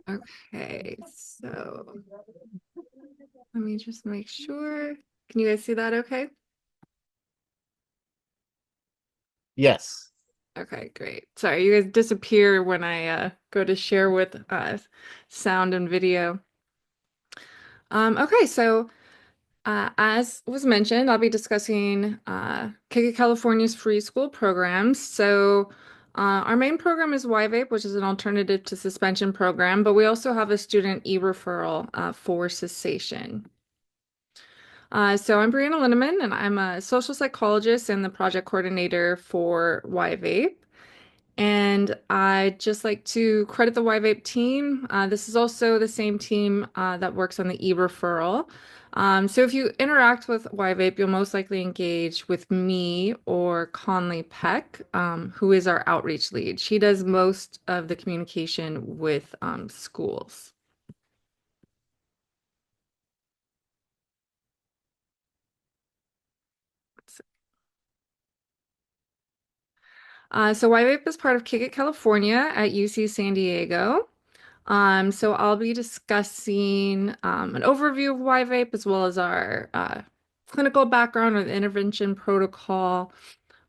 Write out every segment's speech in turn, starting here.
Okay, so let me just make sure. Can you guys see that okay? Yes. Okay, great. Sorry, you guys disappear when I go to share with sound and video. Okay, so as was mentioned, I'll be discussing KK California's free school programs. So our main program is YVape, which is an alternative to suspension program, but we also have a student e-referral for cessation. So I'm Brianna Linneman, and I'm a social psychologist and the project coordinator for YVape. And I'd just like to credit the YVape team. This is also the same team that works on the e-referral. So if you interact with YVape, you'll most likely engage with me or Conley Peck, who is our outreach lead. She does most of the communication with schools. So YVape is part of Kick It California at UC San Diego. So I'll be discussing an overview of YVape as well as our clinical background or the intervention protocol.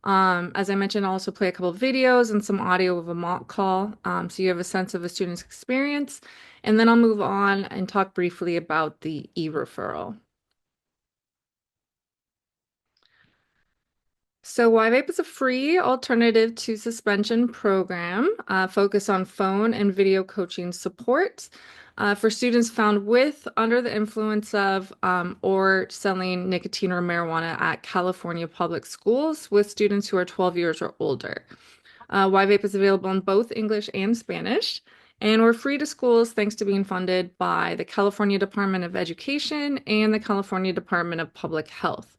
As I mentioned, I'll also play a couple of videos and some audio of a mock call, so you have a sense of a student's experience. And then I'll move on and talk briefly about the e-referral. So YVape is a free alternative to suspension program focused on phone and video coaching support for students found with, under the influence of, or selling nicotine or marijuana at California public schools with students who are 12 years or older. YVape is available in both English and Spanish, and we're free to schools thanks to being funded by the California Department of Education and the California Department of Public Health.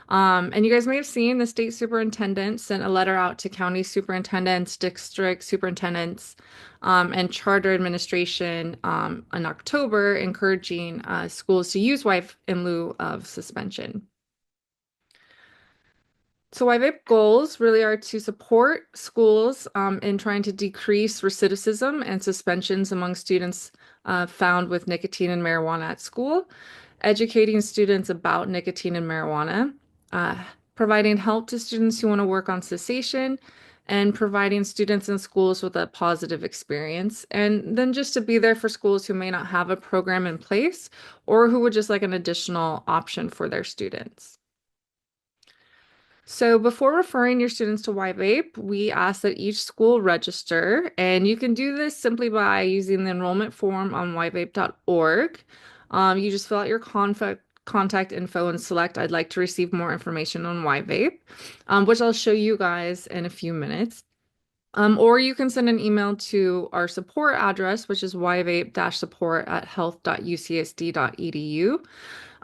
And you guys may have seen the state superintendent sent a letter out to county superintendents, district superintendents, and charter administration in October, encouraging schools to use wife in lieu of suspension. So YVAPE goals really are to support schools in trying to decrease recidivism and suspensions among students found with nicotine and marijuana at school, educating students about nicotine and marijuana, uh, providing help to students who want to work on cessation, and providing students in schools with a positive experience. And then just to be there for schools who may not have a program in place or who would just like an additional option for their students. So before referring your students to YVape, we ask that each school register, and you can do this simply by using the enrollment form on yvape.org. You just fill out your contact info and select I'd like to receive more information on YVape, which I'll show you guys in a few minutes. Or you can send an email to our support address, which is yvape-support@health.ucsd.edu.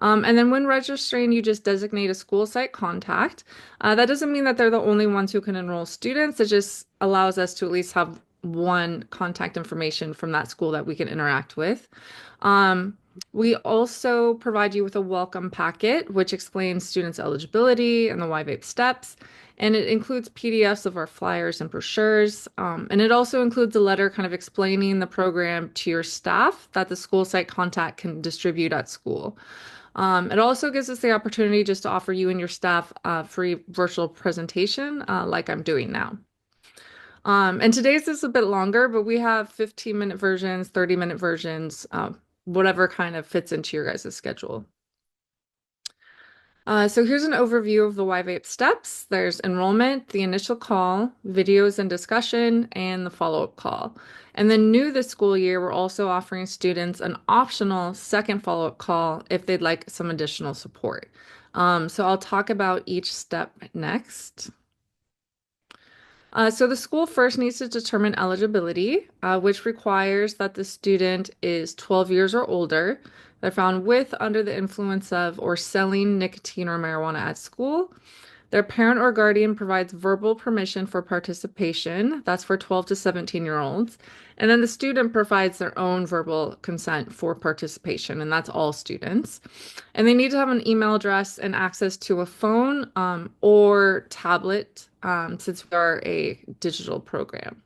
And then when registering, you just designate a school site contact. That doesn't mean that they're the only ones who can enroll students. It just allows us to at least have one contact information from that school that we can interact with. Um, we also provide you with a welcome packet, which explains students' eligibility and the YVAPE steps. And it includes PDFs of our flyers and brochures. And it also includes a letter kind of explaining the program to your staff that the school site contact can distribute at school. It also gives us the opportunity just to offer you and your staff a free virtual presentation like I'm doing now. And today's is a bit longer, but we have 15-minute versions, 30-minute versions, whatever kind of fits into your guys' schedule. So here's an overview of the YVAPE steps. There's enrollment, the initial call, videos and discussion, and the follow-up call. And then new this school year, we're also offering students an optional second follow-up call if they'd like some additional support. So I'll talk about each step next. So the school first needs to determine eligibility, which requires that the student is 12 years or older. They're found with, under the influence of, or selling nicotine or marijuana at school. Their parent or guardian provides verbal permission for participation. That's for 12 to 17-year-olds. And then the student provides their own verbal consent for participation, and that's all students. And they need to have an email address and access to a phone or tablet, since we are a digital program.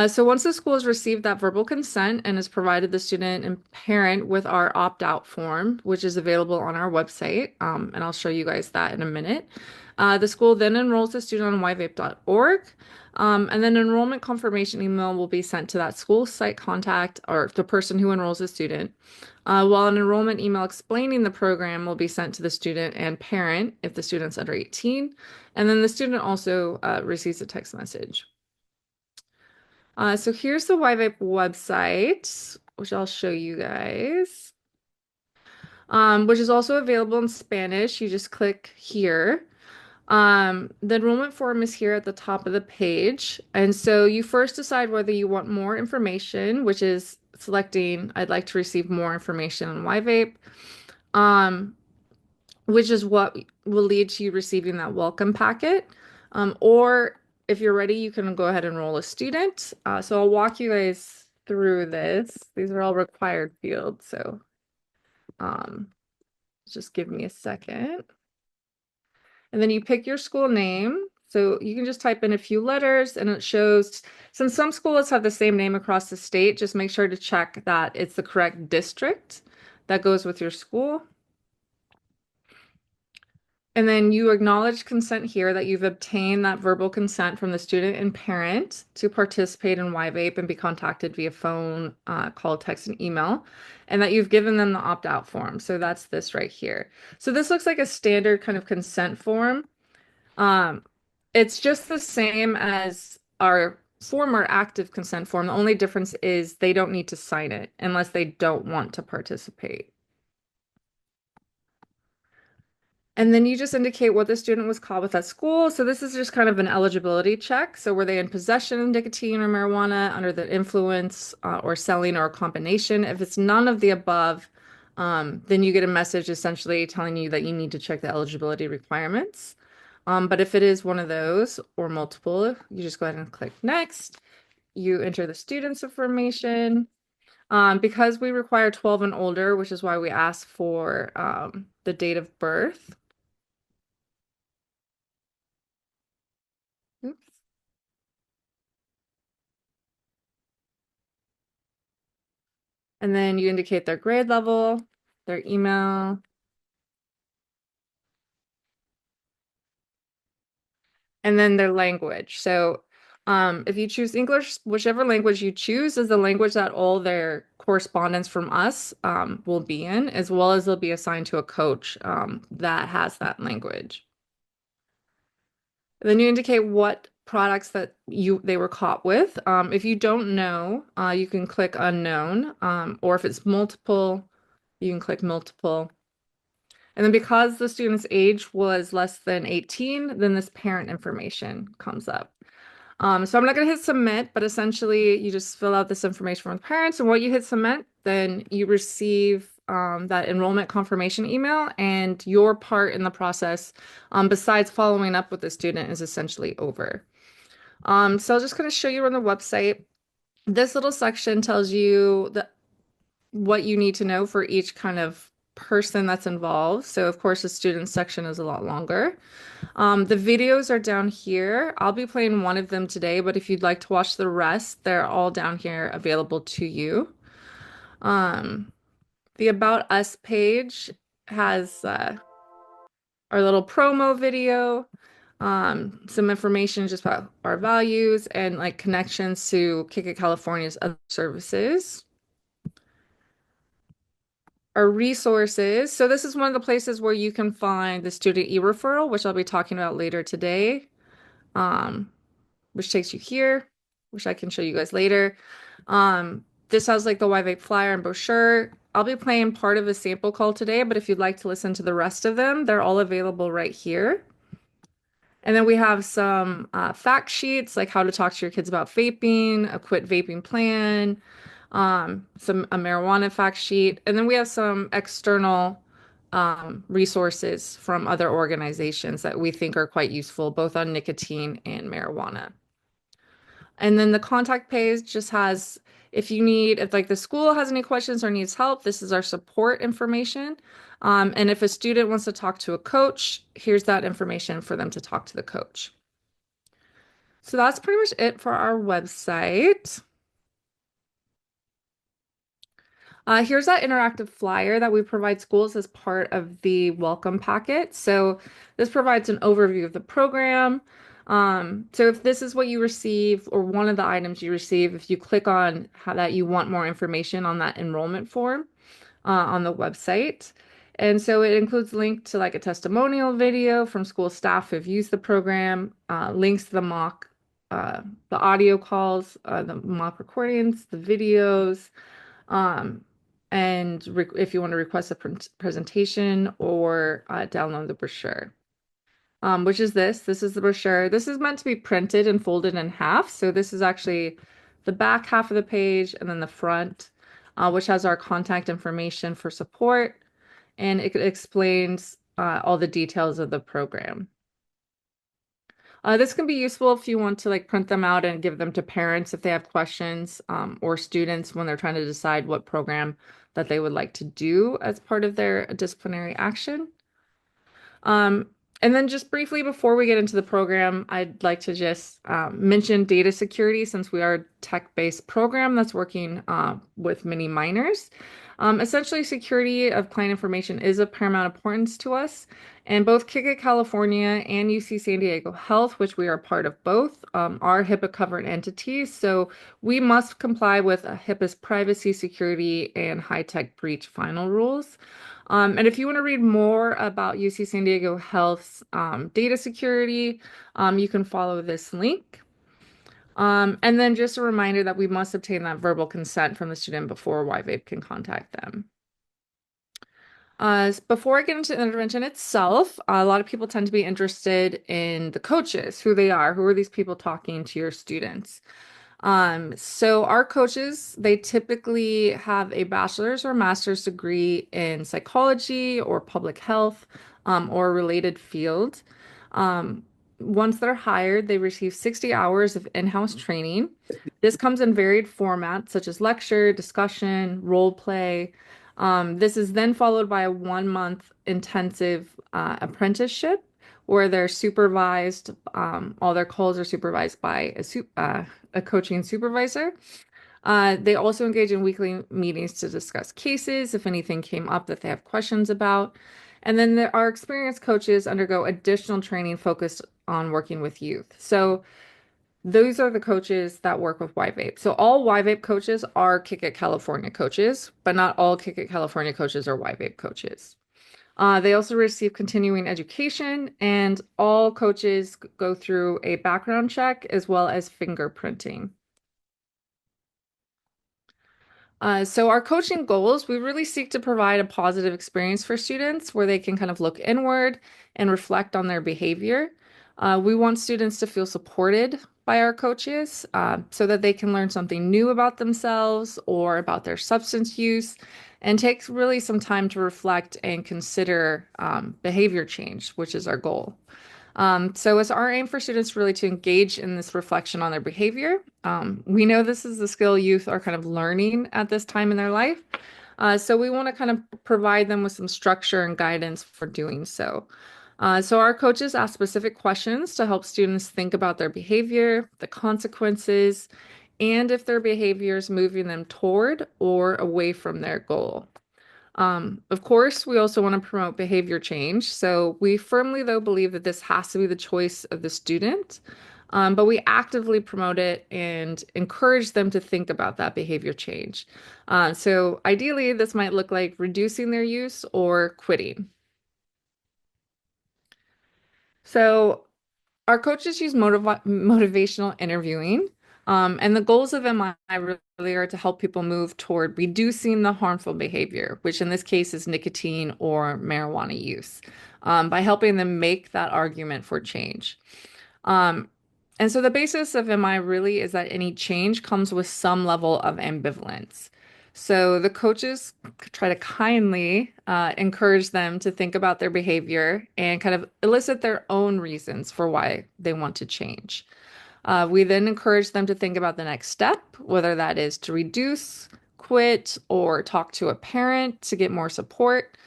So once the school has received that verbal consent and has provided the student and parent with our opt-out form, which is available on our website, and I'll show you guys that in a minute, the school then enrolls the student on yvape.org, and then enrollment confirmation email will be sent to that school site contact or the person who enrolls the student, while an enrollment email explaining the program will be sent to the student and parent if the student's under 18, and then the student also receives a text message. So here's the YVape website, which I'll show you guys, which is also available in Spanish. You just click here. The enrollment form is here at the top of the page. And so you first decide whether you want more information, which is selecting, I'd like to receive more information on YVape. Um, which is what will lead to you receiving that welcome packet. Or if you're ready, you can go ahead and enroll a student. So I'll walk you guys through this. These are all required fields, so um, just give me a second. And then you pick your school name. So you can just type in a few letters and it shows, since some schools have the same name across the state, just make sure to check that it's the correct district that goes with your school. And then you acknowledge consent here that you've obtained that verbal consent from the student and parent to participate in YVape and be contacted via phone, call, text, and email, and that you've given them the opt-out form. So that's this right here. So this looks like a standard kind of consent form. Um, it's just the same as our former active consent form. The only difference is they don't need to sign it unless they don't want to participate. And then you just indicate what the student was caught with at school. So this is just kind of an eligibility check. So were they in possession of nicotine or marijuana, under the influence, or selling or a combination? If it's none of the above, then you get a message essentially telling you that you need to check the eligibility requirements. But if it is one of those or multiple, you just go ahead and click next. You enter the student's information. Because we require 12 and older, which is why we ask for the date of birth. Oops. And then you indicate their grade level, their email, and then their language. So if you choose English, whichever language you choose is the language that all their correspondence from us will be in, as well as they'll be assigned to a coach that has that language. And then you indicate what products that they were caught with. If you don't know, you can click unknown, or if it's multiple, you can click multiple. And then because the student's age was less than 18, then this parent information comes up. So I'm not going to hit submit, but essentially you just fill out this information from the parents, and what you hit submit, then you receive that enrollment confirmation email, and your part in the process, besides following up with the student, is essentially over. So I'm just going to show you on the website. This little section tells you what you need to know for each kind of person that's involved. So of course the student section is a lot longer. The videos are down here. I'll be playing one of them today, but if you'd like to watch the rest, they're all down here available to you. Um, the About Us page has our little promo video, some information just about our values and like connections to Kick It California's other services. Our resources. So this is one of the places where you can find the student e-referral, which I'll be talking about later today, um, which takes you here, which I can show you guys later. This has like the YVape flyer and brochure. I'll be playing part of a sample call today, but if you'd like to listen to the rest of them, they're all available right here. And then we have some fact sheets, like how to talk to your kids about vaping, a quit vaping plan, a marijuana fact sheet, and then we have some external resources from other organizations that we think are quite useful, both on nicotine and marijuana. And then the contact page just has, if like the school has any questions or needs help, this is our support information. And if a student wants to talk to a coach, here's that information for them to talk to the coach. So that's pretty much it for our website. Here's that interactive flyer that we provide schools as part of the welcome packet. So this provides an overview of the program. So if this is what you receive or one of the items you receive, if you click on how that you want more information on that enrollment form on the website. And so it includes link to like a testimonial video from school staff who've used the program, links to the audio calls, the mock recordings, the videos, um, and if you want to request a presentation or download the brochure, which is this. This is the brochure. This is meant to be printed and folded in half. So this is actually the back half of the page and then the front, which has our contact information for support, and it explains all the details of the program. This can be useful if you want to like print them out and give them to parents if they have questions, or students when they're trying to decide what program that they would like to do as part of their disciplinary action. Um, and then just briefly before we get into the program, I'd like to just mention data security since we are a tech-based program that's working with many minors. Essentially, security of client information is of paramount importance to us. And both Kick California and UC San Diego Health, which we are part of both, are HIPAA covered entities. So we must comply with HIPAA's privacy, security, and high-tech breach final rules. And if you want to read more about UC San Diego Health's data security, you can follow this link. And then just a reminder that we must obtain that verbal consent from the student before YVape can contact them. Before I get into the intervention itself, a lot of people tend to be interested in the coaches, who they are, who are these people talking to your students. So our coaches, they typically have a bachelor's or master's degree in psychology or public health, or a related field. Um, Once they're hired, they receive 60 hours of in-house training. This comes in varied formats such as lecture, discussion, role play. This is then followed by a 1 month intensive apprenticeship where they're supervised. All their calls are supervised by a coaching supervisor. They also engage in weekly meetings to discuss cases if anything came up that they have questions about. And then our experienced coaches undergo additional training focused on working with youth. So those are the coaches that work with YVape. So all YVape coaches are Kick It California coaches, but not all Kick It California coaches are YVape coaches. They also receive continuing education, and all coaches go through a background check as well as fingerprinting. So our coaching goals, we really seek to provide a positive experience for students where they can kind of look inward and reflect on their behavior. We want students to feel supported by our coaches so that they can learn something new about themselves or about their substance use and take really some time to reflect and consider behavior change, which is our goal. So it's our aim for students really to engage in this reflection on their behavior. We know this is the skill youth are kind of learning at this time in their life. So we want to kind of provide them with some structure and guidance for doing so. So our coaches ask specific questions to help students think about their behavior, the consequences, and if their behavior is moving them toward or away from their goal. Of course, we also want to promote behavior change. So we firmly, though, believe that this has to be the choice of the student, but we actively promote it and encourage them to think about that behavior change. So ideally, this might look like reducing their use or quitting. So our coaches use motivational interviewing, and the goals of MI really are to help people move toward reducing the harmful behavior, which in this case is nicotine or marijuana use, by helping them make that argument for change. Um, and so the basis of MI really is that any change comes with some level of ambivalence. So the coaches try to kindly encourage them to think about their behavior and kind of elicit their own reasons for why they want to change. We then encourage them to think about the next step, whether that is to reduce, quit, or talk to a parent to get more support.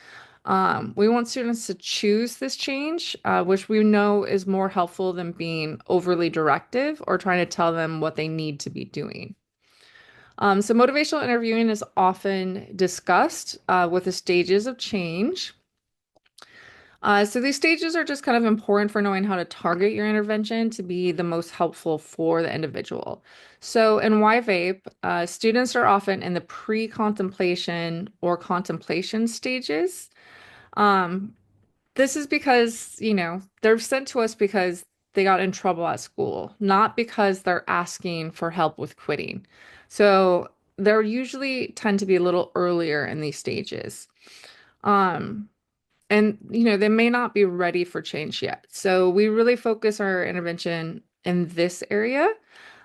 We want students to choose this change, which we know is more helpful than being overly directive or trying to tell them what they need to be doing. So motivational interviewing is often discussed with the stages of change. So these stages are just kind of important for knowing how to target your intervention to be the most helpful for the individual. So in YVape, students are often in the pre-contemplation or contemplation stages. Um, this is because, they're sent to us because they got in trouble at school, not because they're asking for help with quitting. So they're usually tend to be a little earlier in these stages. Um, and, they may not be ready for change yet. So we really focus our intervention in this area.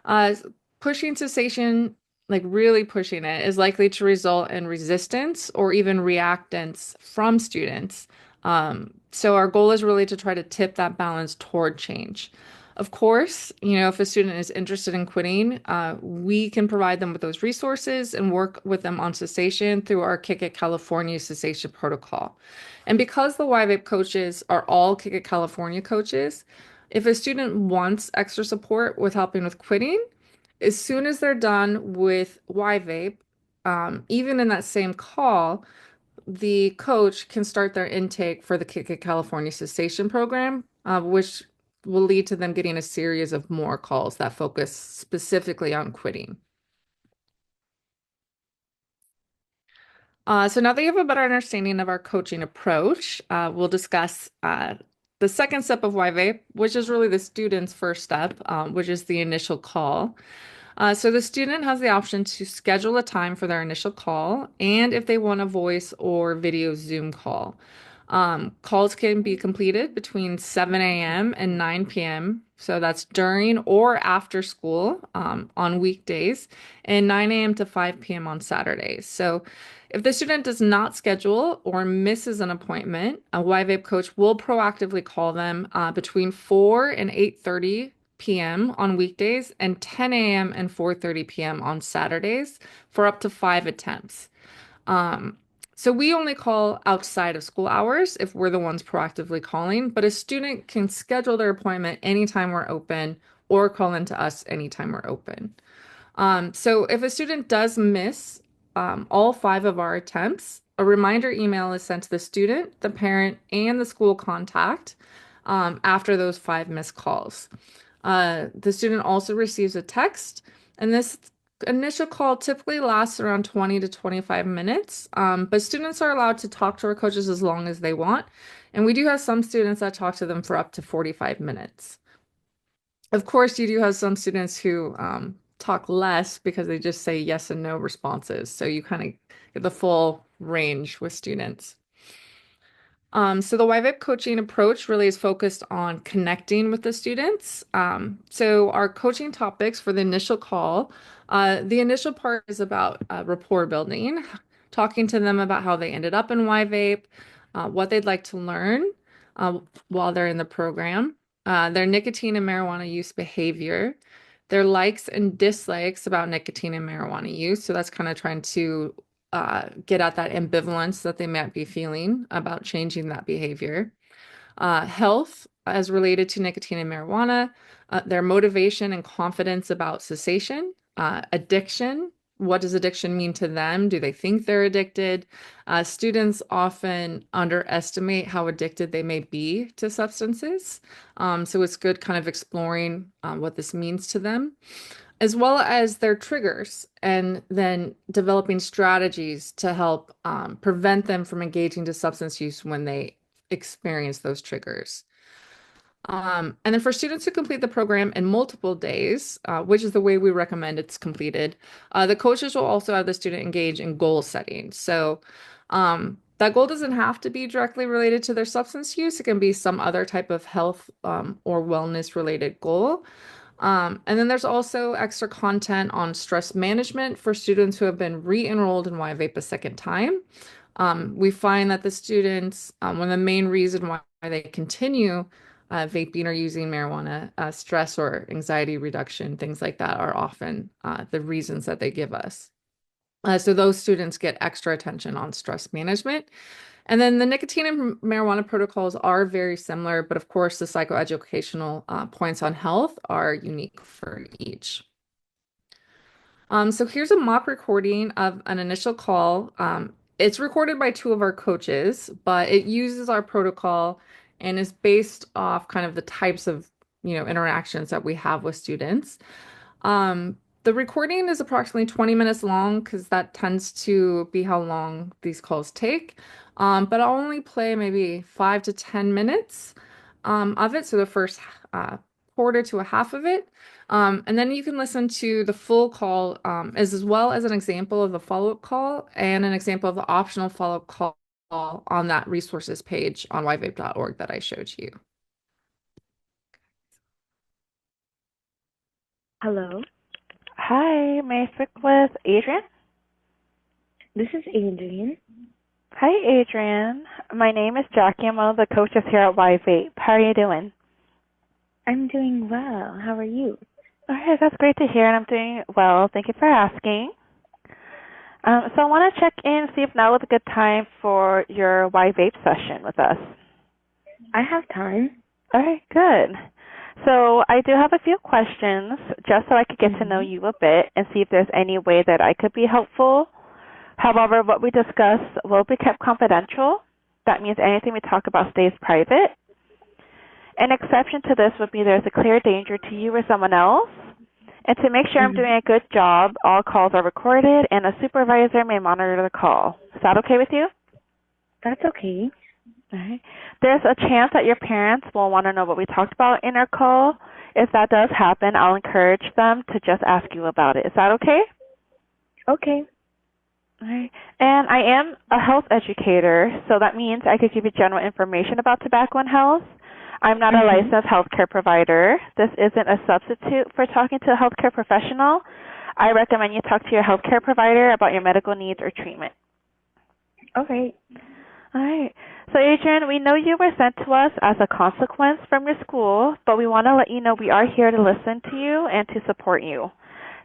Uh, Pushing cessation, like really pushing it, is likely to result in resistance or even reactance from students. So our goal is really to try to tip that balance toward change. Of course, if a student is interested in quitting, we can provide them with those resources and work with them on cessation through our Kick It California cessation protocol. And because the YVAP coaches are all Kick It California coaches, if a student wants extra support with helping with quitting, as soon as they're done with YVape, even in that same call, the coach can start their intake for the Kick It California cessation program, which will lead to them getting a series of more calls that focus specifically on quitting. So now that you have a better understanding of our coaching approach, we'll discuss the second step of YVape, which is really the student's first step, which is the initial call. So the student has the option to schedule a time for their initial call and if they want a voice or video Zoom call. Calls can be completed between 7 a.m. and 9 p.m. So that's during or after school on weekdays and 9 a.m. to 5 p.m. on Saturdays. So if the student does not schedule or misses an appointment, a YVAP coach will proactively call them between 4 and 8:30 p.m. on weekdays and 10 a.m. and 4:30 p.m. on Saturdays for up to 5 attempts. Um, so we only call outside of school hours if we're the ones proactively calling, but a student can schedule their appointment anytime we're open or call into us anytime we're open. So if a student does miss all 5 of our attempts, a reminder email is sent to the student, the parent, and the school contact after those 5 missed calls. The student also receives a text, and this initial call typically lasts around 20 to 25 minutes, but students are allowed to talk to our coaches as long as they want, and we do have some students that talk to them for up to 45 minutes. Of course, you do have some students who talk less because they just say yes and no responses, so you kind of get the full range with students. So the YVIP coaching approach really is focused on connecting with the students. So our coaching topics for the initial call, the initial part is about rapport building, talking to them about how they ended up in YVAP, what they'd like to learn uh, while they're in the program, their nicotine and marijuana use behavior, their likes and dislikes about nicotine and marijuana use. So that's kind of trying to get at that ambivalence that they might be feeling about changing that behavior. Health as related to nicotine and marijuana, their motivation and confidence about cessation, addiction. What does addiction mean to them? Do they think they're addicted? Students often underestimate how addicted they may be to substances. So it's good kind of exploring what this means to them as well as their triggers, and then developing strategies to help prevent them from engaging to substance use when they experience those triggers. And then for students who complete the program in multiple days, which is the way we recommend it's completed, the coaches will also have the student engage in goal setting. So that goal doesn't have to be directly related to their substance use. It can be some other type of health or wellness related goal. And then there's also extra content on stress management for students who have been re-enrolled in YVape a second time. We find that the students, one of the main reason why they continue vaping or using marijuana, stress or anxiety reduction, things like that are often the reasons that they give us. So those students get extra attention on stress management. And then the nicotine and marijuana protocols are very similar, but of course, the psychoeducational points on health are unique for each. So here's a mock recording of an initial call. It's recorded by two of our coaches, but it uses our protocol and is based off kind of the types of, interactions that we have with students. The recording is approximately 20 minutes long because that tends to be how long these calls take. But I'll only play maybe 5 to 10 minutes of it, so the first uh, quarter to a half of it. And then you can listen to the full call as well as an example of the follow-up call and an example of the optional follow-up call on that resources page on yvape.org that I showed you. Hello, Hi, may I speak with Adrian? this is Adrian. Hi, Adrian. My name is Jackie. I'm one of the coaches here at Vape. How are you doing? I'm doing well. How are you? All right, that's great to hear, and I'm doing well. Thank you for asking. So I want to check in, see if now is a good time for your Vape session with us. I have time. All right, good. So I do have a few questions just so I could get to know you a bit and see if there's any way that I could be helpful. However, what we discuss will be kept confidential. That means anything we talk about stays private. An exception to this would be there's a clear danger to you or someone else. And to make sure I'm doing a good job, all calls are recorded and a supervisor may monitor the call. Is that okay with you? That's okay. All right. There's a chance that your parents will want to know what we talked about in our call. If that does happen, I'll encourage them to just ask you about it. Is that okay? Okay. All right. And I am a health educator, so that means I could give you general information about tobacco and health. I'm not a licensed healthcare provider. This isn't a substitute for talking to a healthcare professional. I recommend you talk to your healthcare provider about your medical needs or treatment. Okay. All right. So, Adrian, we know you were sent to us as a consequence from your school, but we want to let you know we are here to listen to you and to support you.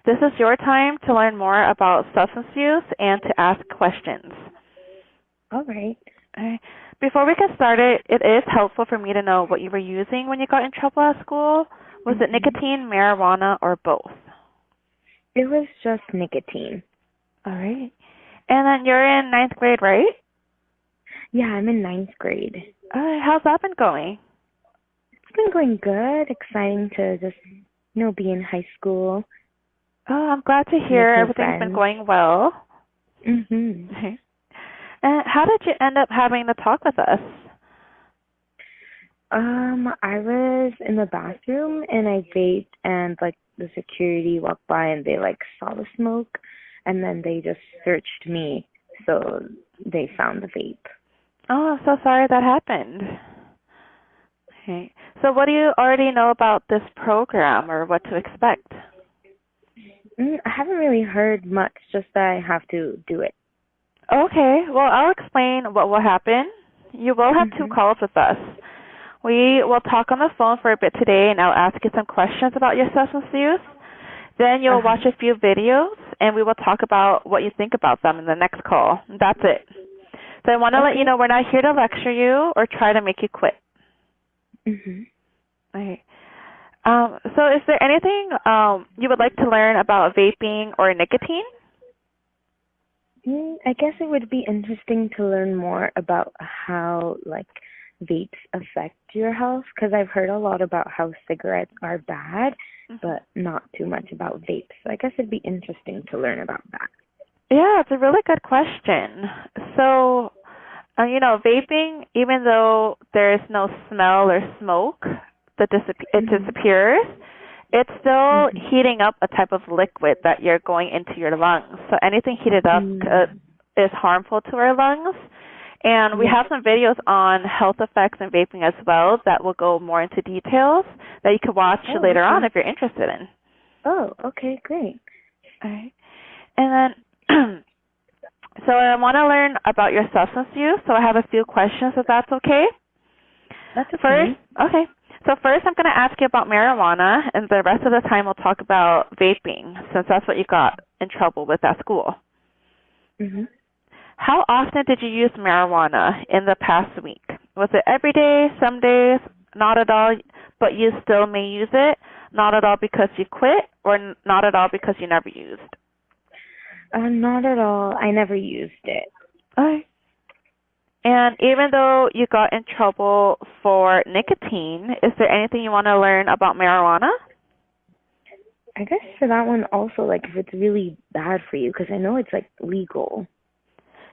This is your time to learn more about substance use and to ask questions. All right. All right. Before we get started, it is helpful for me to know what you were using when you got in trouble at school. Was it nicotine, marijuana, or both? It was just nicotine. All right. And then you're in ninth grade, right? Yeah, I'm in ninth grade. All right. How's that been going? It's been going good. Exciting to just, be in high school. Oh, I'm glad to hear everything's been going well. Mhm. And how did you end up having the talk with us? I was in the bathroom and I vaped and the security walked by and they saw the smoke and then they just searched me, so they found the vape. Oh, I'm so sorry that happened. Okay. So what do you already know about this program or what to expect? I haven't really heard much, just that I have to do it. Okay. Well, I'll explain what will happen. You will have two calls with us. We will talk on the phone for a bit today, and I'll ask you some questions about your substance use. Then you'll watch a few videos, and we will talk about what you think about them in the next call. That's it. So I want to let you know we're not here to lecture you or try to make you quit. Okay. So is there anything you would like to learn about vaping or nicotine? I guess it would be interesting to learn more about how vapes affect your health, because I've heard a lot about how cigarettes are bad, but not too much about vapes. So I guess it'd be interesting to learn about that. Yeah, it's a really good question. So, vaping, even though there is no smell or smoke, it disappears, it's still heating up a type of liquid that you're going into your lungs. So anything heated up is harmful to our lungs. And we have some videos on health effects and vaping as well that will go more into details that you can watch later on if you're interested in. Oh, okay, great. All right. And then, so I want to learn about your substance use, so I have a few questions if that's okay. That's okay. So first I'm going to ask you about marijuana, and the rest of the time we'll talk about vaping, since that's what you got in trouble with at school. How often did you use marijuana in the past week? Was it every day, some days, not at all, but you still may use it? Not at all because you quit, or not at all because you never used? Not at all. I never used it. Okay. And even though you got in trouble for nicotine, is there anything you want to learn about marijuana? I guess for that one also, like, if it's really bad for you, because I know it's, like, legal.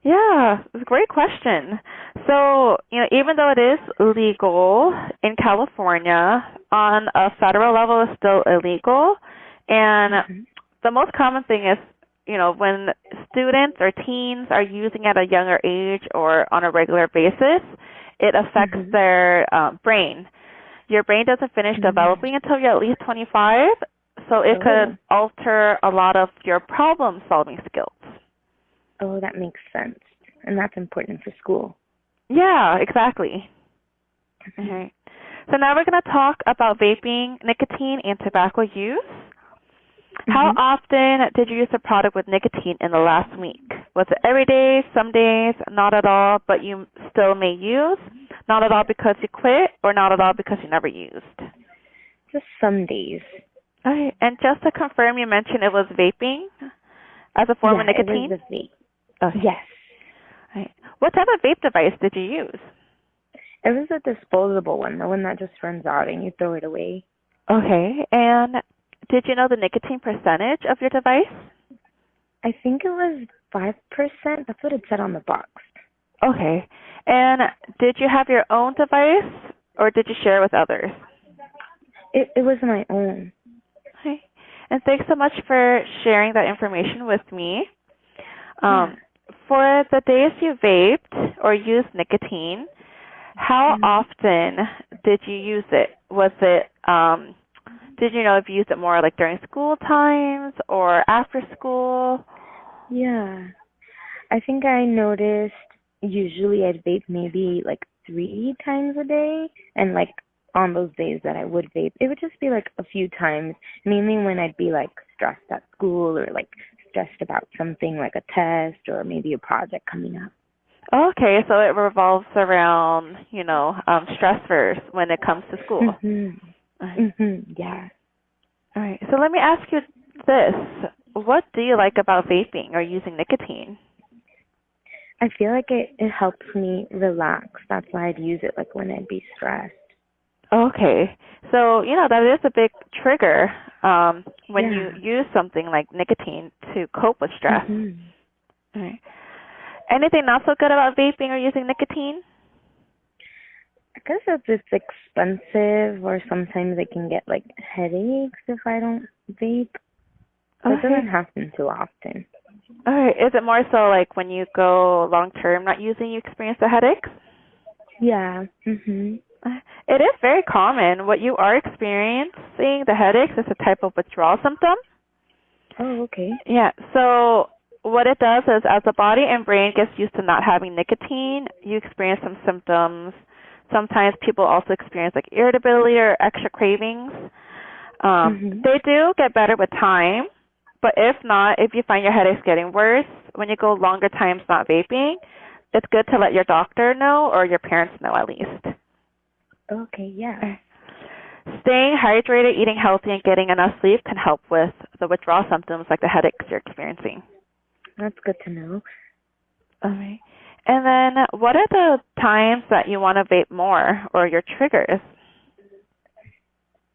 Yeah, it's a great question. So, even though it is legal in California, on a federal level, it's still illegal. And the most common thing is, when students or teens are using at a younger age or on a regular basis, it affects their brain. Your brain doesn't finish developing until you're at least 25, so it could alter a lot of your problem-solving skills. Oh, that makes sense. And that's important for school. Yeah, exactly. Okay. So now we're going to talk about vaping, nicotine, and tobacco use. How often did you use a product with nicotine in the last week? Was it every day, some days, not at all, but you still may use? Not at all because you quit, or not at all because you never used? Just some days. Okay. And just to confirm, you mentioned it was vaping as a form of nicotine? Yeah, it was a vape. Okay. Yes. Right. What type of vape device did you use? It was a disposable one, the one that just runs out and you throw it away. Okay. And did you know the nicotine percentage of your device? I think it was 5%. That's what it said on the box. Okay. And did you have your own device, or did you share with others? It was my own. Okay. And thanks so much for sharing that information with me. For the days you vaped or used nicotine, how often did you use it? Was it, did you know if you used it more like during school times or after school? Yeah. I think I noticed usually I'd vape maybe like 3 times a day. And like on those days that I would vape, it would just be like a few times, mainly when I'd be like stressed at school or like stressed about something like a test or maybe a project coming up. Okay, so it revolves around, stressors when it comes to school. Yeah. All right, so let me ask you this. What do you like about vaping or using nicotine? I feel like it helps me relax. That's why I'd use it like when I'd be stressed. Okay, so, that is a big trigger when you use something like nicotine to cope with stress. All right. Anything not so good about vaping or using nicotine? I guess if it's expensive or sometimes I can get like headaches if I don't vape. But it doesn't happen too often. All right. Is it more so like when you go long term not using, you experience the headaches? Yeah. It is very common. What you are experiencing, the headaches, is a type of withdrawal symptom. Oh, okay. Yeah. So what it does is as the body and brain gets used to not having nicotine, you experience some symptoms. Sometimes people also experience like irritability or extra cravings. They do get better with time, but if not, if you find your headaches getting worse, when you go longer times not vaping, it's good to let your doctor know or your parents know at least. Okay, yeah. Staying hydrated, eating healthy, and getting enough sleep can help with the withdrawal symptoms like the headaches you're experiencing. That's good to know. Okay. And then what are the times that you want to vape more or your triggers?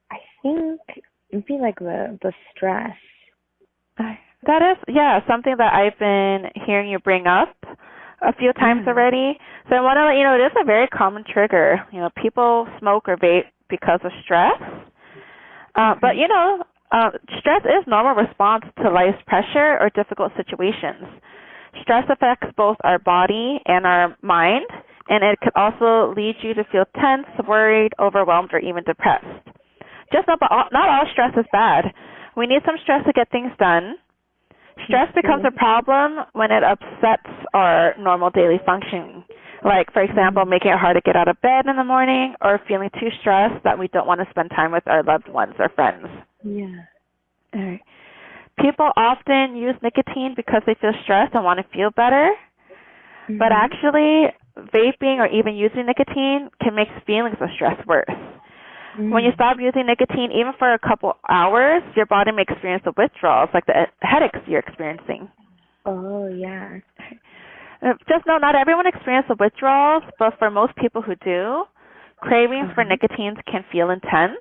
I think it'd be like the stress. That is, something that I've been hearing you bring up a few times already. So I want to let you know it is a very common trigger. People smoke or vape because of stress. But, stress is normal response to life's pressure or difficult situations. Stress affects both our body and our mind, and it could also lead you to feel tense, worried, overwhelmed, or even depressed. Just not all stress is bad. We need some stress to get things done. Stress becomes a problem when it upsets our normal daily functioning. Like, for example, making it hard to get out of bed in the morning or feeling too stressed that we don't want to spend time with our loved ones or friends. Yeah. All right. People often use nicotine because they feel stressed and want to feel better. But Mhm. actually, vaping or even using nicotine can make feelings of stress worse. When you Mm. stop using nicotine, even for a couple hours, your body may experience the withdrawals, like the headaches you're experiencing. Oh, yeah. Just know not everyone experiences the withdrawals, but for most people who do, cravings for Uh-huh. nicotine can feel intense,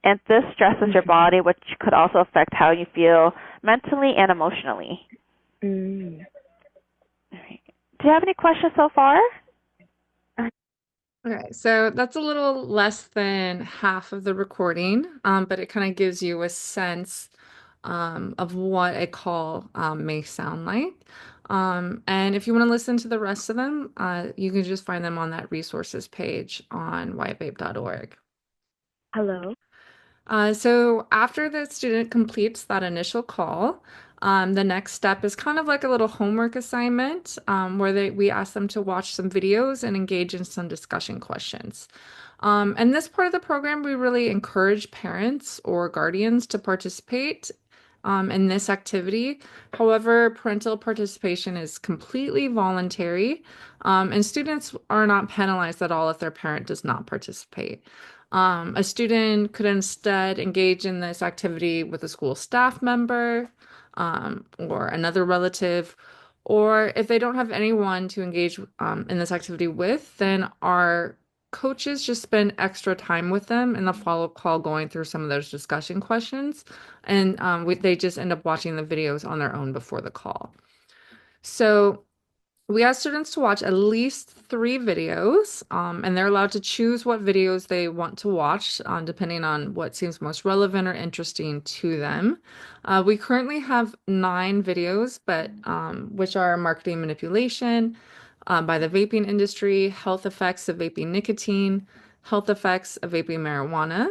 and this stresses your Mhm. body, which could also affect how you feel mentally and emotionally. Mm. Do you have any questions so far? Uh, Okay, so that's a little less than half of the recording, but it kind of gives you a sense of what a call may sound like. And if you want to listen to the rest of them, you can just find them on that resources page on whitevape.org. Hello. So after the student completes that initial call, the next step is kind of like a little homework assignment where we ask them to watch some videos and engage in some discussion questions. And this part of the program, we really encourage parents or guardians to participate in this activity. However, parental participation is completely voluntary, and students are not penalized at all if their parent does not participate. A student could instead engage in this activity with a school staff member or another relative, or if they don't have anyone to engage in this activity with, then our coaches just spend extra time with them in the follow-up call going through some of those discussion questions, and they just end up watching the videos on their own before the call. So we ask students to watch at least 3 videos, and they're allowed to choose what videos they want to watch, depending on what seems most relevant or interesting to them. We currently have 9 videos, but which are marketing manipulation by the vaping industry, health effects of vaping nicotine, health effects of vaping marijuana,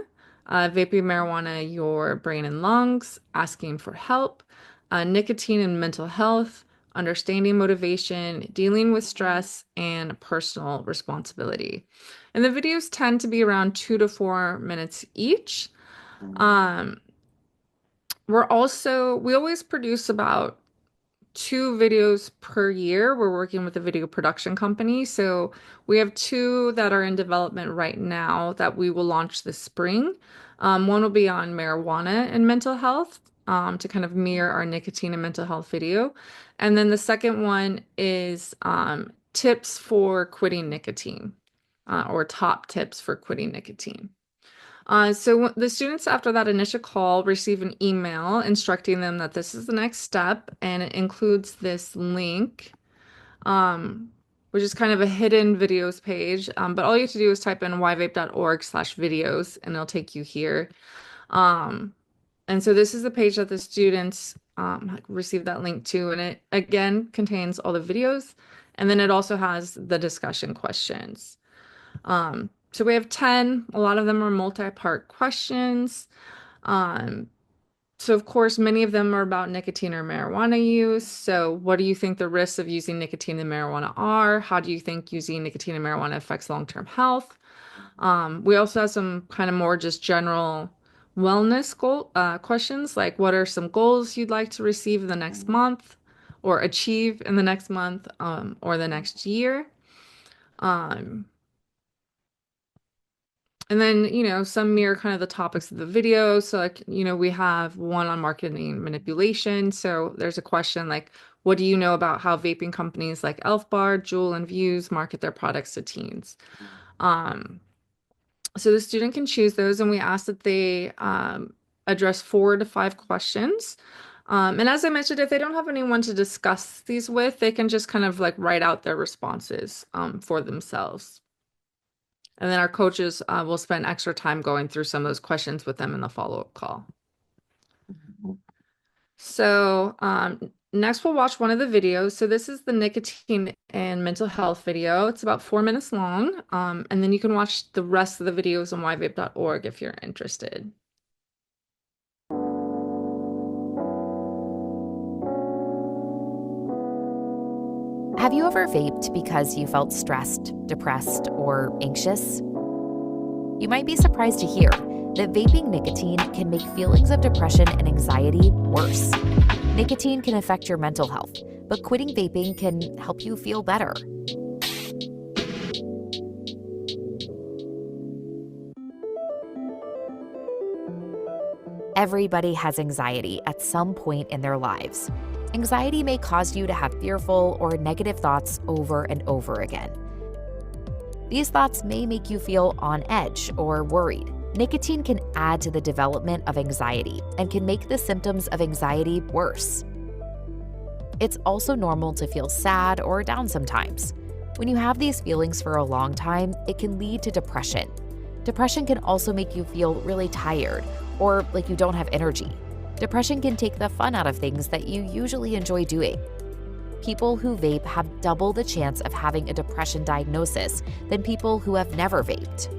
your brain and lungs, asking for help, nicotine and mental health, understanding motivation, dealing with stress, and personal responsibility. And the videos tend to be around 2 to 4 minutes each. Um, we always produce about 2 videos per year. We're working with a video production company. So we have 2 that are in development right now that we will launch this spring. One will be on marijuana and mental health to kind of mirror our nicotine and mental health video. And then the second one is tips for quitting nicotine or top tips for quitting nicotine. So the students after that initial call receive an email instructing them that this is the next step, and it includes this link, which is kind of a hidden videos page. But all you have to do is type in yvape.org/videos, and it'll take you here. And so this is the page that the students receive that link to, and it again contains all the videos, and then it also has the discussion questions. So we have 10. A lot of them are multi-part questions. Um, so of course, many of them are about nicotine or marijuana use. So what do you think the risks of using nicotine and marijuana are? How do you think using nicotine and marijuana affects long-term health? We also have some kind of more just general wellness goal questions, like what are some goals you'd like to receive in the next month or achieve in the next month or the next year? Um, And then, some mirror kind of the topics of the video. So, like, we have one on marketing manipulation. So there's a question like, what do you know about how vaping companies like Elf Bar, Juul, and Views market their products to teens? So the student can choose those, and we ask that they address 4 to 5 questions. And as I mentioned, if they don't have anyone to discuss these with, they can just kind of like write out their responses for themselves. And then our coaches will spend extra time going through some of those questions with them in the follow-up call. So next we'll watch one of the videos. So this is the nicotine and mental health video. It's about 4 minutes long. And then you can watch the rest of the videos on yvape.org if you're interested. Have you ever vaped because you felt stressed, depressed, or anxious? You might be surprised to hear that vaping nicotine can make feelings of depression and anxiety worse. Nicotine can affect your mental health, but quitting vaping can help you feel better. Everybody has anxiety at some point in their lives. Anxiety may cause you to have fearful or negative thoughts over and over again. These thoughts may make you feel on edge or worried. Nicotine can add to the development of anxiety and can make the symptoms of anxiety worse. It's also normal to feel sad or down sometimes. When you have these feelings for a long time, it can lead to depression. Depression can also make you feel really tired or like you don't have energy. Depression can take the fun out of things that you usually enjoy doing. People who vape have double the chance of having a depression diagnosis than people who have never vaped.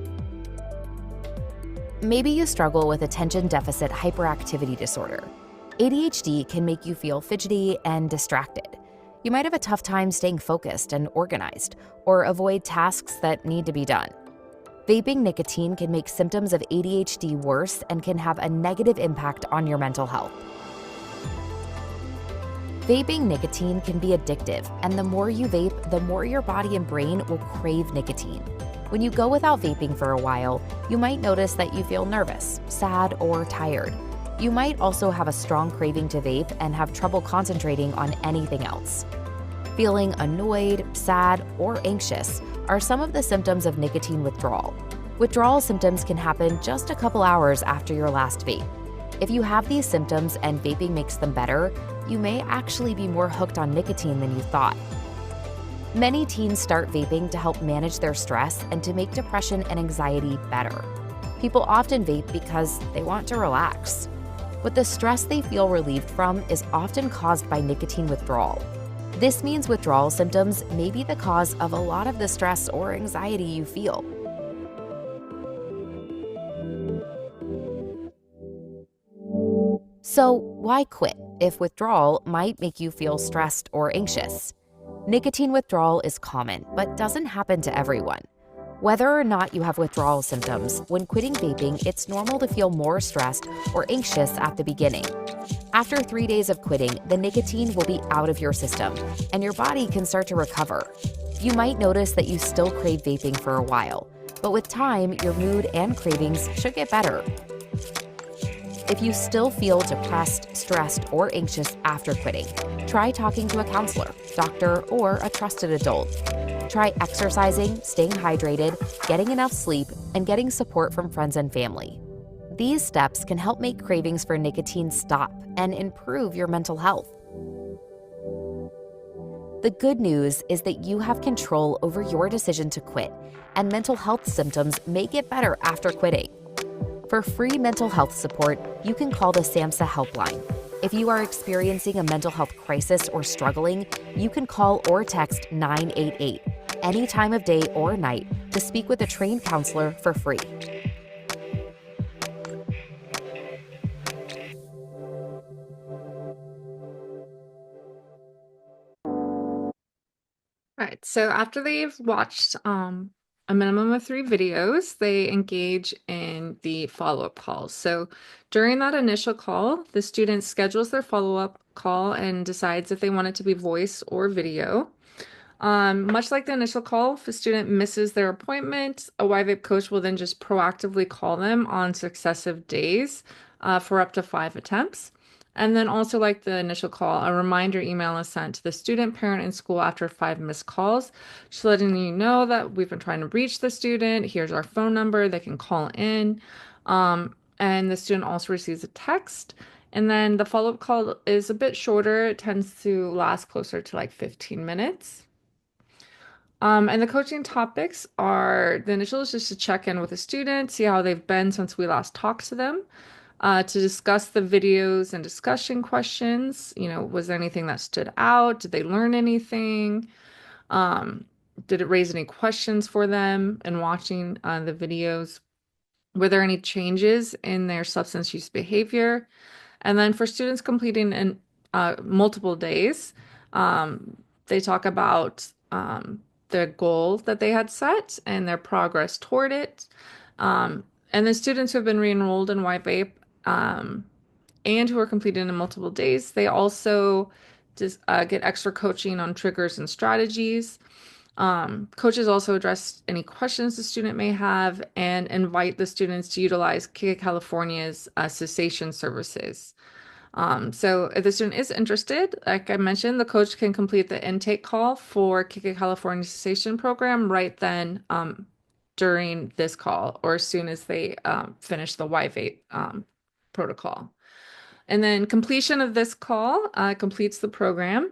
Maybe you struggle with attention deficit hyperactivity disorder. ADHD can make you feel fidgety and distracted. You might have a tough time staying focused and organized, or avoid tasks that need to be done. Vaping nicotine can make symptoms of ADHD worse and can have a negative impact on your mental health. Vaping nicotine can be addictive, and the more you vape, the more your body and brain will crave nicotine. When you go without vaping for a while, you might notice that you feel nervous, sad, or tired. You might also have a strong craving to vape and have trouble concentrating on anything else. Feeling annoyed, sad, or anxious are some of the symptoms of nicotine withdrawal. Withdrawal symptoms can happen just a couple hours after your last vape. If you have these symptoms and vaping makes them better, you may actually be more hooked on nicotine than you thought. Many teens start vaping to help manage their stress and to make depression and anxiety better. People often vape because they want to relax. But the stress they feel relieved from is often caused by nicotine withdrawal. This means withdrawal symptoms may be the cause of a lot of the stress or anxiety you feel. So, why quit if withdrawal might make you feel stressed or anxious? Nicotine withdrawal is common, but doesn't happen to everyone. Whether or not you have withdrawal symptoms, when quitting vaping, it's normal to feel more stressed or anxious at the beginning. After 3 days of quitting, the nicotine will be out of your system, and your body can start to recover. You might notice that you still crave vaping for a while, but with time, your mood and cravings should get better. If you still feel depressed, stressed, or anxious after quitting, try talking to a counselor, doctor, or a trusted adult. Try exercising, staying hydrated, getting enough sleep, and getting support from friends and family. These steps can help make cravings for nicotine stop and improve your mental health. The good news is that you have control over your decision to quit, and mental health symptoms may get better after quitting. For free mental health support, you can call the SAMHSA helpline. If you are experiencing a mental health crisis or struggling, you can call or text 988 any time of day or night to speak with a trained counselor for free. Right. So after they've watched a minimum of 3 videos, they engage in the follow-up calls. So during that initial call, the student schedules their follow-up call and decides if they want it to be voice or video. Much like the initial call, if a student misses their appointment, a YVAPE coach will then just proactively call them on successive days for up to 5 attempts. And then also like the initial call, a reminder email is sent to the student, parent, and school after 5 missed calls, just letting you know that we've been trying to reach the student. Here's our phone number. They can call in. And the student also receives a text. And then the follow-up call is a bit shorter. It tends to last closer to like 15 minutes. And the coaching topics are the initial is just to check in with the student, see how they've been since we last talked to them, to discuss the videos and discussion questions. You know, was there anything that stood out? Did they learn anything? Did it raise any questions for them in watching the videos? Were there any changes in their substance use behavior? And then for students completing in multiple days, they talk about the goal that they had set and their progress toward it. And the students who have been re-enrolled in YVAPE and who are completing in multiple days, they also just get extra coaching on triggers and strategies. Coaches also address any questions the student may have and invite the students to utilize Kick California's cessation services. So if the student is interested, like I mentioned, the coach can complete the intake call for Kick California cessation program right then during this call or as soon as they finish the YVAPE protocol. And then completion of this call completes the program.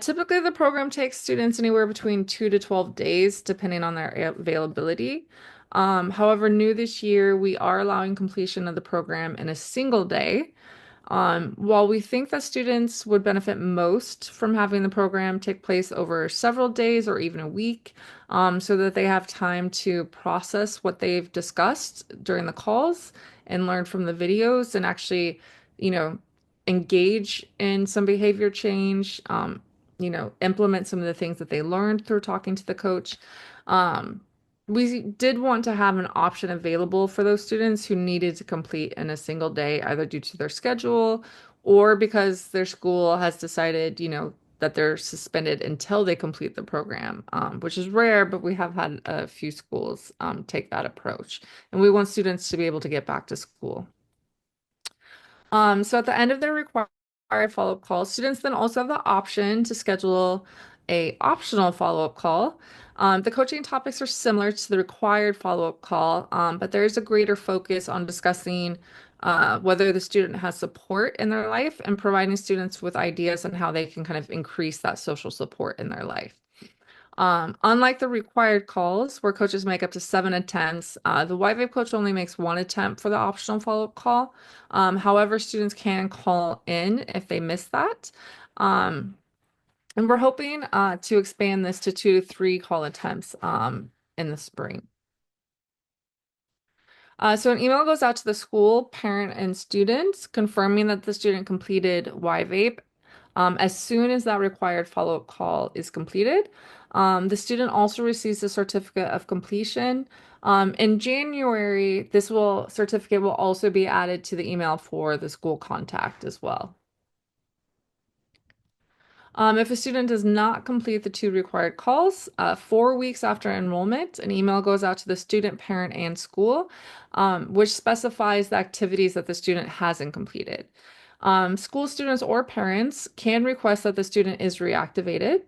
Typically, the program takes students anywhere between 2 to 12 days, depending on their availability. However, new this year, we are allowing completion of the program in a single day. While we think that students would benefit most from having the program take place over several days or even a week, so that they have time to process what they've discussed during the calls and learn from the videos and actually, you know, engage in some behavior change, implement some of the things that they learned through talking to the coach. Um, we did want to have an option available for those students who needed to complete in a single day, either due to their schedule or because their school has decided, that they're suspended until they complete the program, which is rare, but we have had a few schools take that approach. And we want students to be able to get back to school. So at the end of their required follow-up call, students then also have the option to schedule a optional follow-up call. The coaching topics are similar to the required follow-up call, but there is a greater focus on discussing whether the student has support in their life and providing students with ideas on how they can kind of increase that social support in their life. Unlike the required calls where coaches make up to 7 attempts, the YVAPE coach only makes 1 attempt for the optional follow-up call. However, students can call in if they miss that. And we're hoping to expand this to 2 to 3 call attempts in the spring. So an email goes out to the school, parent, and students confirming that the student completed YVAPE. As soon as that required follow-up call is completed, the student also receives a certificate of completion. In January, this certificate will also be added to the email for the school contact as well. If a student does not complete the 2 required calls, 4 weeks after enrollment, an email goes out to the student, parent, and school, which specifies the activities that the student hasn't completed. School students or parents can request that the student is reactivated.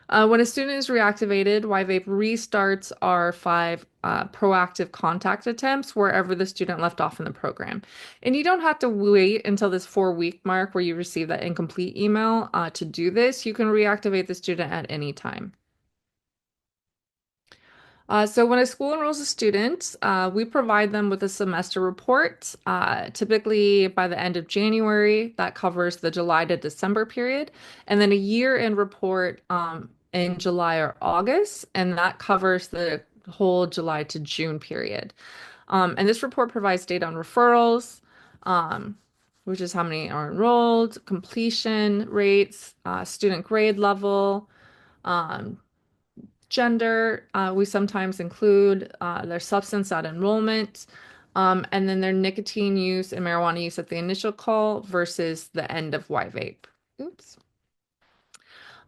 When a student is reactivated, YVAPE restarts our 5 proactive contact attempts wherever the student left off in the program. And you don't have to wait until this 4-week mark where you receive that incomplete email to do this. You can reactivate the student at any time. So when a school enrolls a student, we provide them with a semester report, typically by the end of January. That covers the July to December period, and then a year-end report in July or August, and that covers the whole July to June period. And this report provides data on referrals, which is how many are enrolled, completion rates, student grade level, gender. We sometimes include their substance at enrollment, and then their nicotine use and marijuana use at the initial call versus the end of YVAPE. Oops.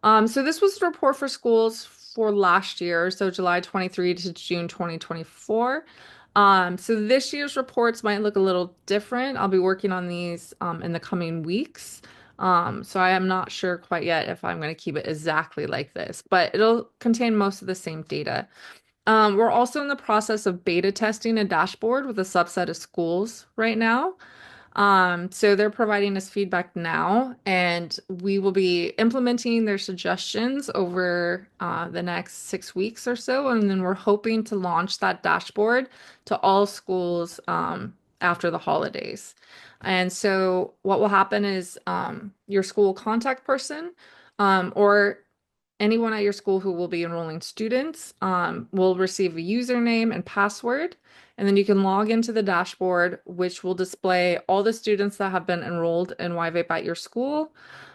So this was the report for schools for last year, so July 23 to June 2024. So this year's reports might look a little different. I'll be working on these in the coming weeks. So I am not sure quite yet if I'm going to keep it exactly like this, but it'll contain most of the same data. We're also in the process of beta testing a dashboard with a subset of schools right now. So they're providing us feedback now, and we will be implementing their suggestions over the next 6 weeks or so. And then we're hoping to launch that dashboard to all schools after the holidays. And so what will happen is your school contact person or anyone at your school who will be enrolling students will receive a username and password. And then you can log into the dashboard, which will display all the students that have been enrolled in YVAPE at your school,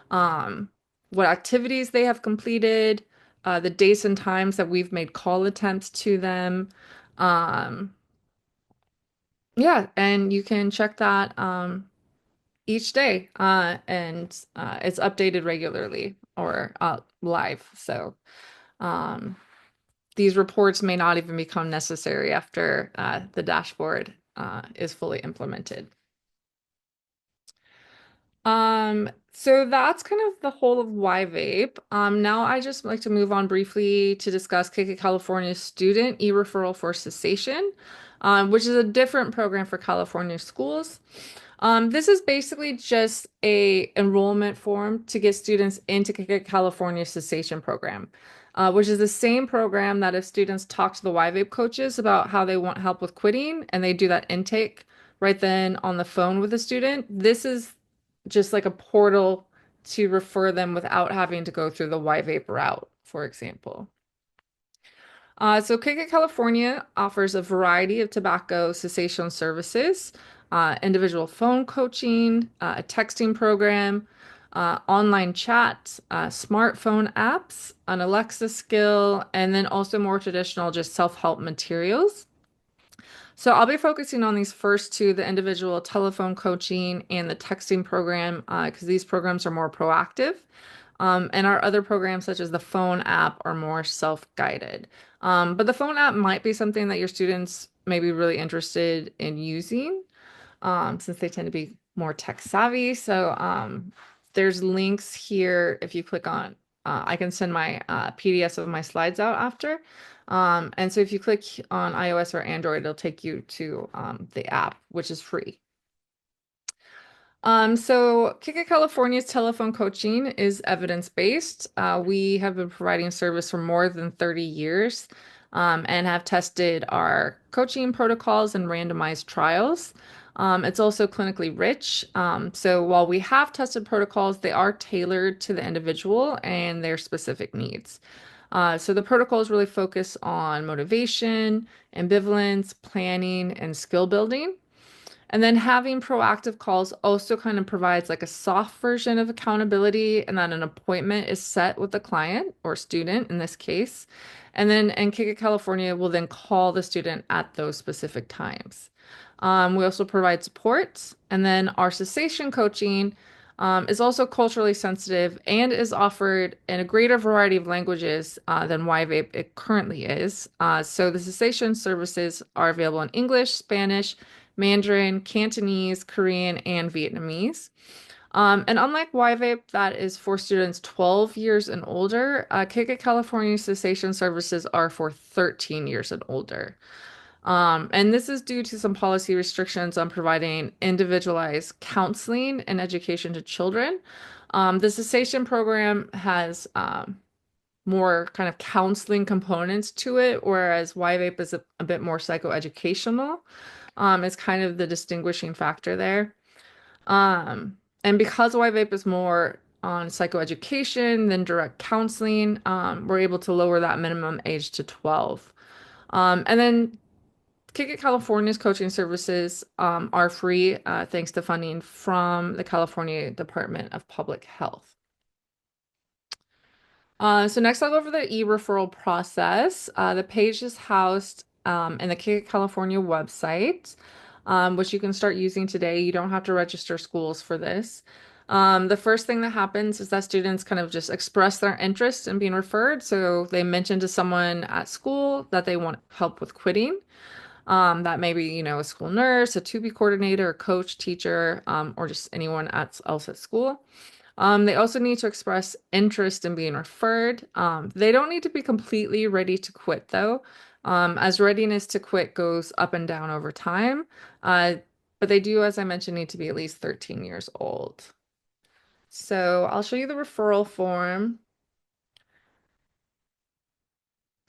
what activities they have completed, the dates and times that we've made call attempts to them. Yeah, and you can check that each day, and it's updated regularly or live. So um, these reports may not even become necessary after the dashboard is fully implemented. So that's kind of the whole of why vape. Now I just like to move on briefly to discuss KK California's student e-referral for cessation, which is a different program for California schools. This is basically just a enrollment form to get students into California cessation program, which is the same program that if students talk to the YVape coaches about how they want help with quitting and they do that intake right then on the phone with the student, this is just like a portal to refer them without having to go through the YVape route, for example. So KK California offers a variety of tobacco cessation services, individual phone coaching, a texting program, online chat, smartphone apps, an Alexa skill, and then also more traditional just self-help materials. So I'll be focusing on these first two, the individual telephone coaching and the texting program, because these programs are more proactive. And our other programs, such as the phone app, are more self-guided. But the phone app might be something that your students may be really interested in using, since they tend to be more tech savvy. So there's links here if you click on, I can send my PDFs of my slides out after. And so if you click on iOS or Android, it'll take you to the app, which is free. So Kika California's telephone coaching is evidence-based. We have been providing service for more than 30 years and have tested our coaching protocols and randomized trials. It's also clinically rich. So while we have tested protocols, they are tailored to the individual and their specific needs. So the protocols really focus on motivation, ambivalence, planning, and skill building. And then having proactive calls also kind of provides like a soft version of accountability, and that an appointment is set with the client or student in this case. And then NKK California will then call the student at those specific times. We also provide support. And then our cessation coaching is also culturally sensitive and is offered in a greater variety of languages than YVape it currently is. So the cessation services are available in English, Spanish, Mandarin, Cantonese, Korean, and Vietnamese. And unlike YVape, that is for students 12 years and older, KK California cessation services are for 13 years and older. And this is due to some policy restrictions on providing individualized counseling and education to children. The cessation program has more kind of counseling components to it, whereas YVape is a bit more psychoeducational. Is kind of the distinguishing factor there. And because YVape is more on psychoeducation than direct counseling, we're able to lower that minimum age to 12. And then Kick It California's coaching services are free thanks to funding from the California Department of Public Health. So next I'll go over the e-referral process. The page is housed in the Kick It California website, which you can start using today. You don't have to register schools for this. The first thing that happens is that students kind of just express their interest in being referred. So they mention to someone at school that they want help with quitting. That may be, you know, a school nurse, a 2B coordinator, a coach, teacher, or just anyone else at school. They also need to express interest in being referred. They don't need to be completely ready to quit though, as readiness to quit goes up and down over time. But they do, as I mentioned, need to be at least 13 years old. So I'll show you the referral form.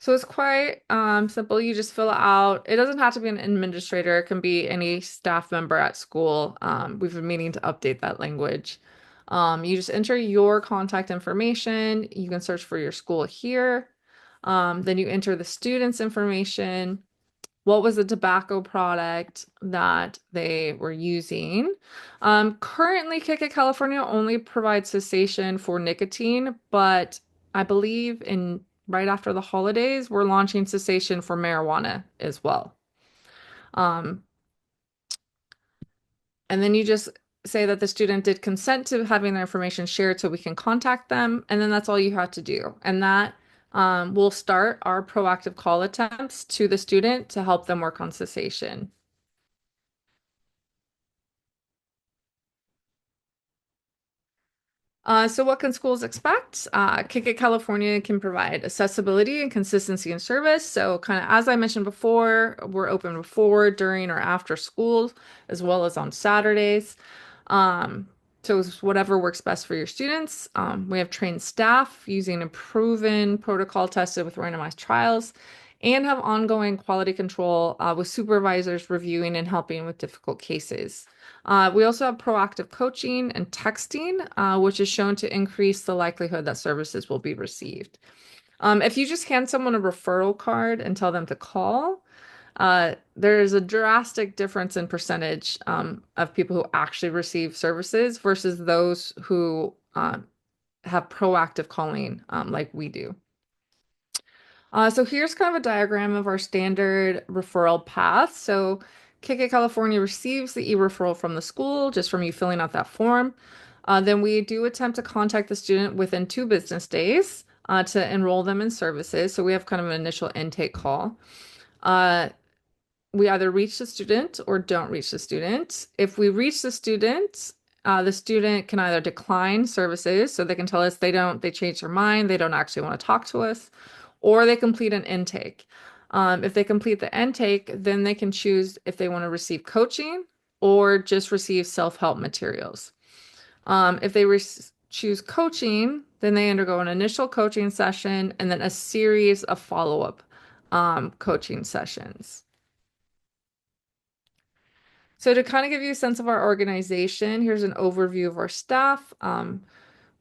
So it's quite simple. You just fill out. It doesn't have to be an administrator. It can be any staff member at school. We've been meaning to update that language. You just enter your contact information. You can search for your school here. Then you enter the student's information. What was the tobacco product that they were using? Currently, Kick It California only provides cessation for nicotine, but I believe in right after the holidays, we're launching cessation for marijuana as well. And then you just say that the student did consent to having their information shared so we can contact them, and then that's all you have to do. And that will start our proactive call attempts to the student to help them work on cessation. So what can schools expect? Kick It California can provide accessibility and consistency in service. So kind of as I mentioned before, we're open before, during, or after school, as well as on Saturdays. Um, so it's whatever works best for your students. We have trained staff using a proven protocol tested with randomized trials and have ongoing quality control with supervisors reviewing and helping with difficult cases. We also have proactive coaching and texting, which is shown to increase the likelihood that services will be received. If you just hand someone a referral card and tell them to call, there is a drastic difference in percentage of people who actually receive services versus those who have proactive calling like we do. So here's kind of a diagram of our standard referral path. So KK California receives the e-referral from the school, just from you filling out that form. Then we do attempt to contact the student within 2 business days to enroll them in services. So we have kind of an initial intake call. We either reach the student or don't reach the student. If we reach the student can either decline services, so they can tell us they change their mind, they don't actually want to talk to us, or they complete an intake. If they complete the intake, then they can choose if they want to receive coaching or just receive self-help materials. If they choose coaching, then they undergo an initial coaching session and then a series of follow-up coaching sessions. So to kind of give you a sense of our organization, here's an overview of our staff.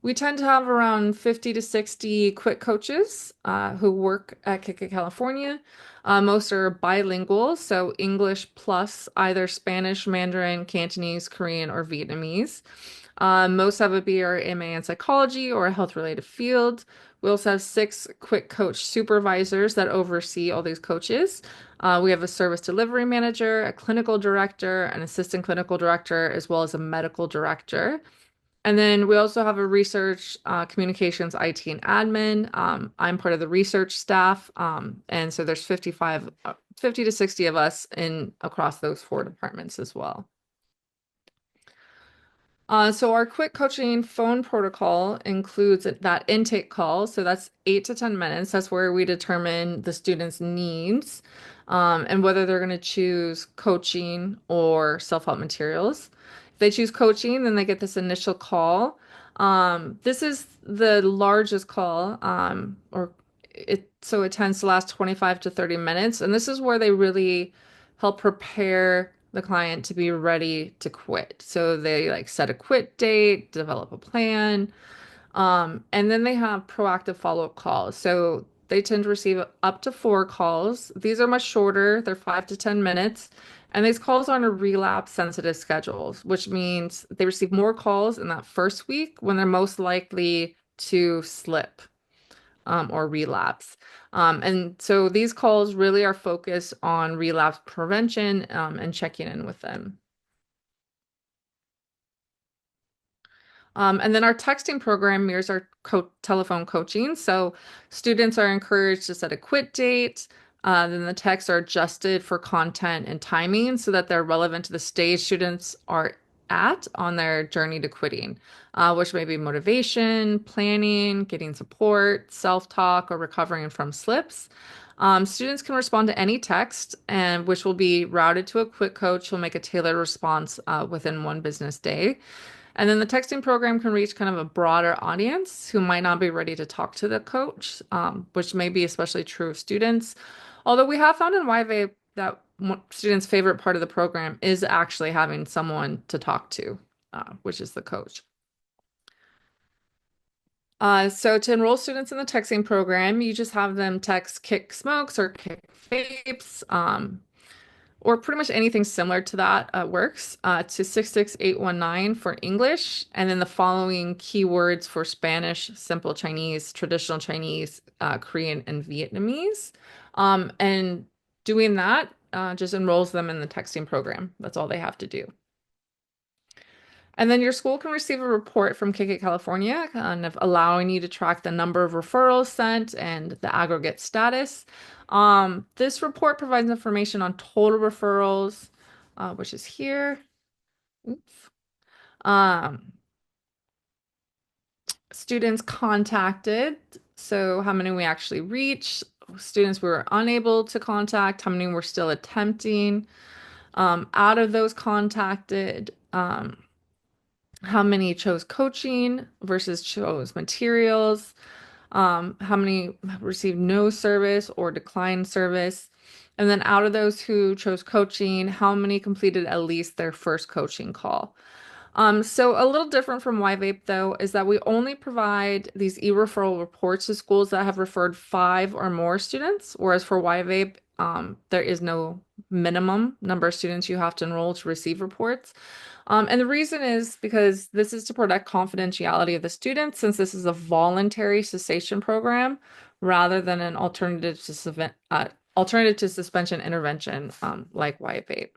We tend to have around 50 to 60 quick coaches who work at Kick California. Most are bilingual, so English plus either Spanish, Mandarin, Cantonese, Korean, or Vietnamese. Most have a BRMA in psychology or a health-related field. We also have 6 quick coach supervisors that oversee all these coaches. We have a service delivery manager, a clinical director, an assistant clinical director, as well as a medical director. And then we also have a research, communications, IT, and admin. I'm part of the research staff. And so there's 50 to 60 of us across those 4 departments as well. So our quick coaching phone protocol includes that intake call. So that's 8 to 10 minutes. That's where we determine the student's needs and whether they're going to choose coaching or self-help materials. If they choose coaching, then they get this initial call. This is the largest call, so it tends to last 25 to 30 minutes. And this is where they really help prepare the client to be ready to quit. So they like set a quit date, develop a plan, and then they have proactive follow-up calls. So they tend to receive up to 4 calls. These are much shorter, they're 5 to 10 minutes. And these calls are on a relapse sensitive schedules, which means they receive more calls in that first week when they're most likely to slip or relapse. And so these calls really are focused on relapse prevention and checking in with them. And then our texting program mirrors our telephone coaching. So students are encouraged to set a quit date. Then the texts are adjusted for content and timing so that they're relevant to the stage students are at on their journey to quitting, which may be motivation, planning, getting support, self-talk, or recovering from slips. Students can respond to any text, and which will be routed to a quick coach who will make a tailored response within 1 business day. And then the texting program can reach kind of a broader audience who might not be ready to talk to the coach, which may be especially true of students. Although we have found in YVAPE that students' favorite part of the program is actually having someone to talk to, which is the coach. So to enroll students in the texting program, you just have them text kick smokes or kick vapes, or pretty much anything similar to that works, to 66819 for English, and then the following keywords for Spanish, simple Chinese, traditional Chinese, Korean, and Vietnamese. And doing that just enrolls them in the texting program. That's all they have to do. And then your school can receive a report from Kick It California, kind of allowing you to track the number of referrals sent and the aggregate status. This report provides information on total referrals, which is here. Oops. Um, Students contacted, so how many we actually reached, students we were unable to contact, how many we're still attempting. Out of those contacted, how many chose coaching versus chose materials, how many received no service or declined service. And then out of those who chose coaching, how many completed at least their first coaching call. So a little different from YVape though is that we only provide these e-referral reports to schools that have referred 5 or more students, whereas for YVape, there is no minimum number of students you have to enroll to receive reports. And the reason is because this is to protect confidentiality of the students, since this is a voluntary cessation program rather than an alternative to suspension intervention, like YVape.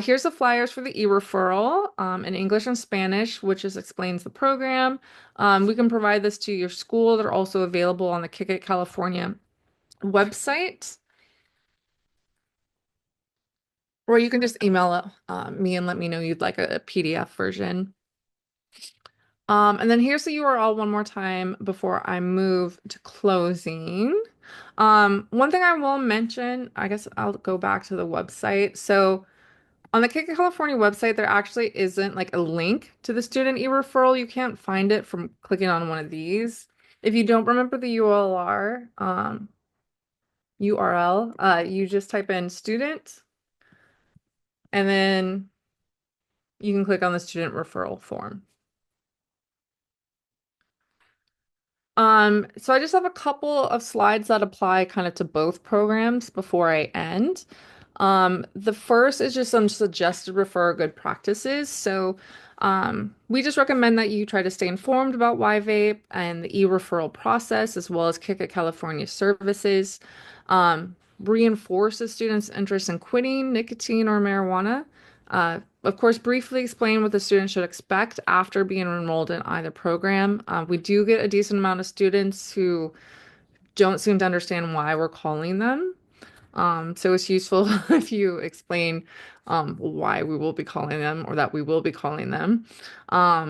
Here's the flyers for the e-referral in English and Spanish, which just explains the program. We can provide this to your school. They're also available on the Kick It California website. Or you can just email me and let me know you'd like a PDF version. And then here's the URL one more time before I move to closing. One thing I will mention, I guess I'll go back to the website. So on the Kick California website, there actually isn't like a link to the student e-referral. You can't find it from clicking on one of these. If you don't remember the URL, you just type in student and then you can click on the student referral form. So I just have a couple of slides that apply kind of to both programs before I end. The first is just some suggested refer good practices. So we just recommend that you try to stay informed about YVape and the e-referral process, as well as Kick It California services. Reinforce the students' interest in quitting nicotine or marijuana. Of course, briefly explain what the student should expect after being enrolled in either program. We do get a decent amount of students who don't seem to understand why we're calling them. So it's useful if you explain why we will be calling them or that we will be calling them.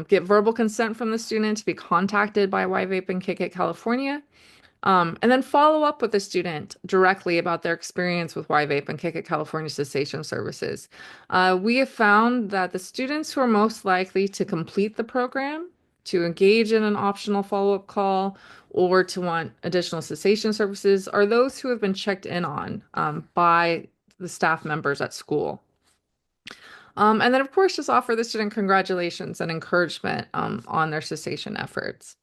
Get verbal consent from the student to be contacted by YVape and Kick It California. And then follow up with the student directly about their experience with YVape and Kick It California cessation services. We have found that the students who are most likely to complete the program, to engage in an optional follow-up call, or to want additional cessation services are those who have been checked in on by the staff members at school. And then, of course, just offer the student congratulations and encouragement on their cessation efforts.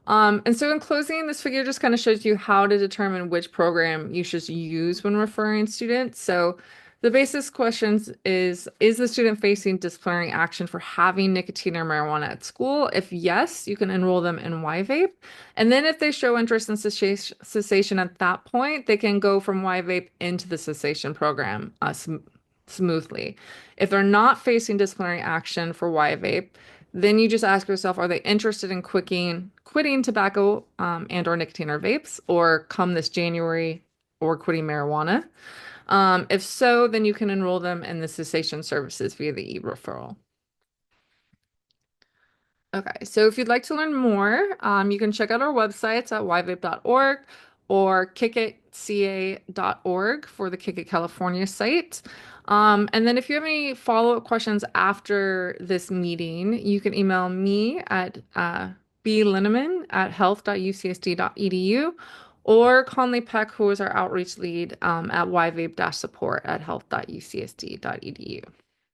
And so in closing, this figure just kind of shows you how to determine which program you should use when referring students. So the basis questions is the student facing disciplinary action for having nicotine or marijuana at school? If yes, you can enroll them in YVape. And then if they show interest in cessation at that point, they can go from YVape into the cessation program smoothly. If they're not facing disciplinary action for YVape, then you just ask yourself, are they interested in quitting tobacco and or nicotine or vapes, or come this January, or quitting marijuana? If so, then you can enroll them in the cessation services via the e-referral. Okay, so if you'd like to learn more, you can check out our websites at yvape.org or kickitca.org for the Kick It California site. And then if you have any follow-up questions after this meeting, you can email me at blinneman@health.ucsd.edu or Conley Peck, who is our outreach lead at yvape-support@health.ucsd.edu.